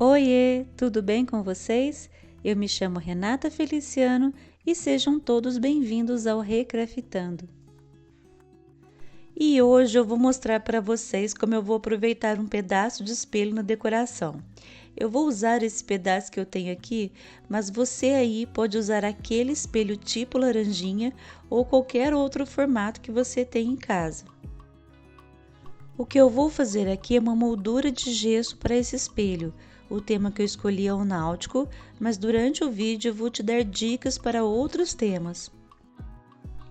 Oiê, tudo bem com vocês? Eu me chamo Renata Feliciano e sejam todos bem-vindos ao Recraftando. E hoje eu vou mostrar para vocês como eu vou aproveitar um pedaço de espelho na decoração. Eu vou usar esse pedaço que eu tenho aqui, mas você aí pode usar aquele espelho tipo laranjinha ou qualquer outro formato que você tem em casa. O que eu vou fazer aqui é uma moldura de gesso para esse espelho. O tema que eu escolhi é o náutico, mas durante o vídeo eu vou te dar dicas para outros temas.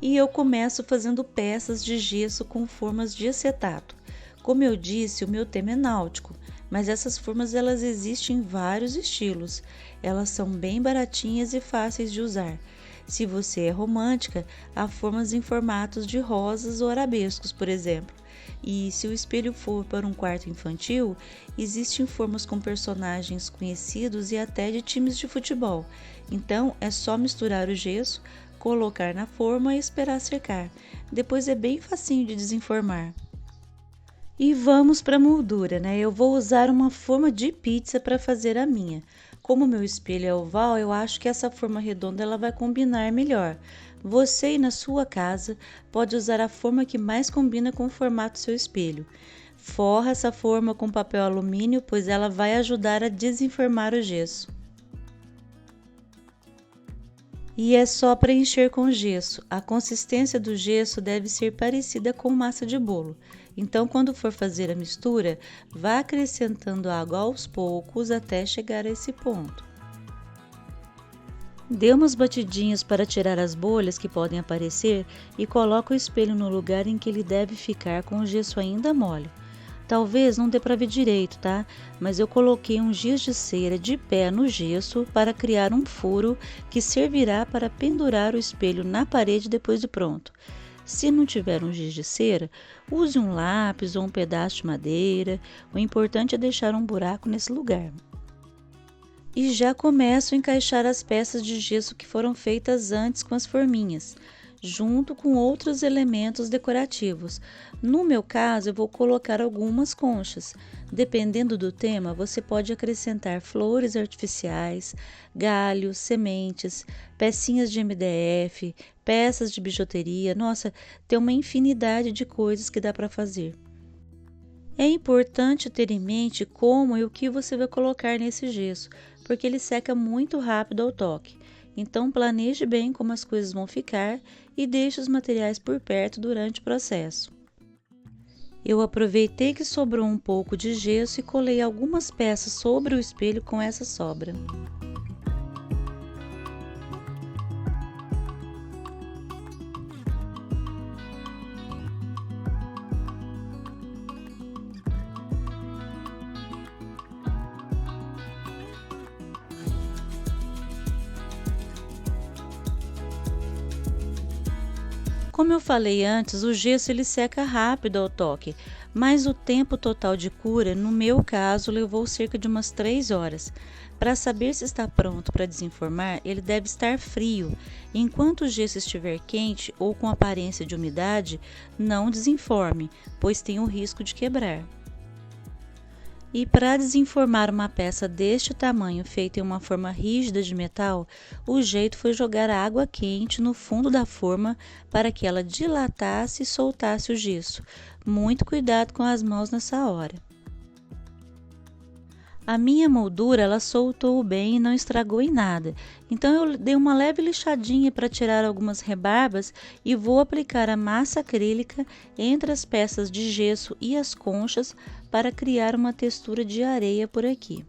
E eu começo fazendo peças de gesso com formas de acetato. Como eu disse, o meu tema é náutico, mas essas formas elas existem em vários estilos. Elas são bem baratinhas e fáceis de usar. Se você é romântica, há formas em formatos de rosas ou arabescos, por exemplo. E se o espelho for para um quarto infantil, existem formas com personagens conhecidos e até de times de futebol. Então é só misturar o gesso, colocar na forma e esperar secar. Depois é bem facinho de desenformar. E vamos para a moldura, né? Eu vou usar uma forma de pizza para fazer a minha. Como meu espelho é oval, eu acho que essa forma redonda ela vai combinar melhor. Você aí na sua casa pode usar a forma que mais combina com o formato do seu espelho. Forra essa forma com papel alumínio, pois ela vai ajudar a desenformar o gesso. E é só preencher com gesso. A consistência do gesso deve ser parecida com massa de bolo. Então, quando for fazer a mistura, vá acrescentando água aos poucos até chegar a esse ponto. Dê umas batidinhas para tirar as bolhas que podem aparecer e coloque o espelho no lugar em que ele deve ficar com o gesso ainda mole. Talvez não dê para ver direito, tá? Mas eu coloquei um giz de cera de pé no gesso para criar um furo que servirá para pendurar o espelho na parede depois de pronto. Se não tiver um giz de cera, use um lápis ou um pedaço de madeira. O importante é deixar um buraco nesse lugar. E já começo a encaixar as peças de gesso que foram feitas antes com as forminhas, junto com outros elementos decorativos. No meu caso, eu vou colocar algumas conchas. Dependendo do tema, você pode acrescentar flores artificiais, galhos, sementes, pecinhas de MDF, peças de bijuteria. Nossa, tem uma infinidade de coisas que dá para fazer. É importante ter em mente como e o que você vai colocar nesse gesso, porque ele seca muito rápido ao toque. Então planeje bem como as coisas vão ficar e deixe os materiais por perto durante o processo. Eu aproveitei que sobrou um pouco de gesso e colei algumas peças sobre o espelho com essa sobra. Como eu falei antes, o gesso ele seca rápido ao toque, mas o tempo total de cura, no meu caso, levou cerca de umas 3 horas. Para saber se está pronto para desenformar, ele deve estar frio. Enquanto o gesso estiver quente ou com aparência de umidade, não desenforme, pois tem o risco de quebrar. E para desenformar uma peça deste tamanho feita em uma forma rígida de metal, o jeito foi jogar água quente no fundo da forma para que ela dilatasse e soltasse o gesso. Muito cuidado com as mãos nessa hora. A minha moldura ela soltou bem e não estragou em nada, então eu dei uma leve lixadinha para tirar algumas rebarbas e vou aplicar a massa acrílica entre as peças de gesso e as conchas para criar uma textura de areia por aqui.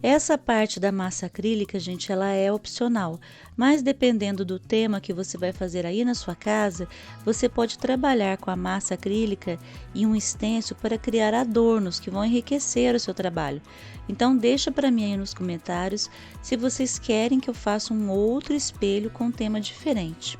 Essa parte da massa acrílica, gente, ela é opcional, mas dependendo do tema que você vai fazer aí na sua casa, você pode trabalhar com a massa acrílica e um stencil para criar adornos que vão enriquecer o seu trabalho. Então deixa para mim aí nos comentários se vocês querem que eu faça um outro espelho com um tema diferente.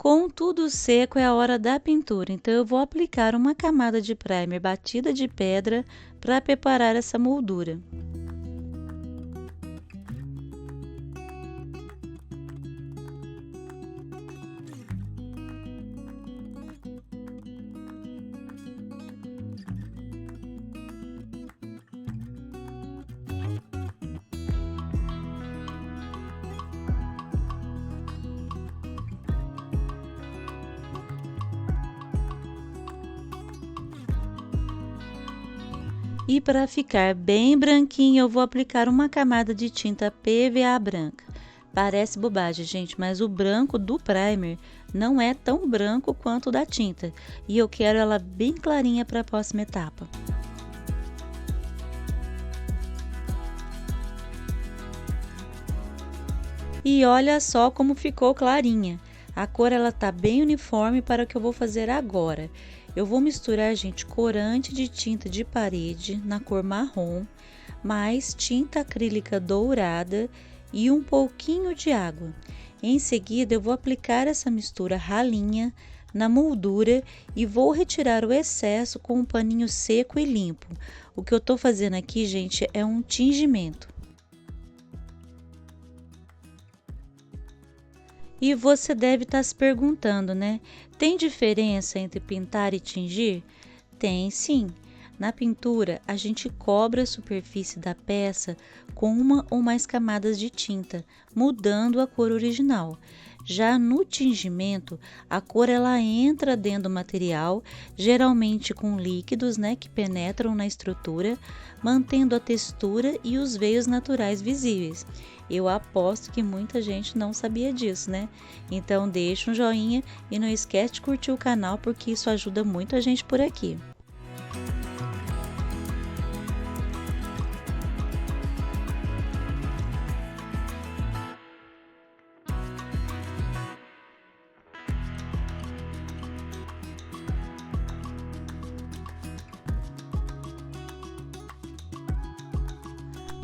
Com tudo seco é a hora da pintura, então eu vou aplicar uma camada de primer batida de pedra para preparar essa moldura. E para ficar bem branquinho, eu vou aplicar uma camada de tinta PVA branca. Parece bobagem, gente, mas o branco do primer não é tão branco quanto o da tinta. E eu quero ela bem clarinha para a próxima etapa. E olha só como ficou clarinha. A cor ela tá bem uniforme para o que eu vou fazer agora. Eu vou misturar, gente, corante de tinta de parede na cor marrom, mais tinta acrílica dourada e um pouquinho de água. Em seguida, eu vou aplicar essa mistura ralinha na moldura e vou retirar o excesso com um paninho seco e limpo. O que eu tô fazendo aqui, gente, é um tingimento. E você deve estar se perguntando, né? Tem diferença entre pintar e tingir? Tem sim. Na pintura, a gente cobre a superfície da peça com uma ou mais camadas de tinta, mudando a cor original. Já no tingimento, a cor ela entra dentro do material, geralmente com líquidos, né, que penetram na estrutura, mantendo a textura e os veios naturais visíveis. Eu aposto que muita gente não sabia disso, né? Então deixa um joinha e não esquece de curtir o canal porque isso ajuda muito a gente por aqui.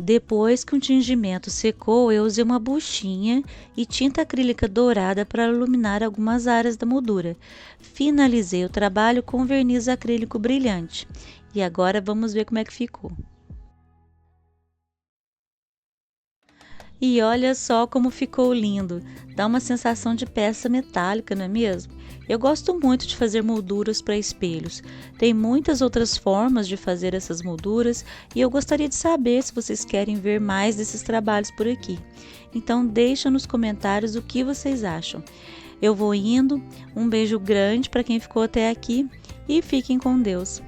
Depois que o tingimento secou, eu usei uma buchinha e tinta acrílica dourada para iluminar algumas áreas da moldura. Finalizei o trabalho com verniz acrílico brilhante. E agora vamos ver como é que ficou. E olha só como ficou lindo, dá uma sensação de peça metálica, não é mesmo? Eu gosto muito de fazer molduras para espelhos. Tem muitas outras formas de fazer essas molduras e eu gostaria de saber se vocês querem ver mais desses trabalhos por aqui. Então deixa nos comentários o que vocês acham. Eu vou indo, um beijo grande para quem ficou até aqui e fiquem com Deus.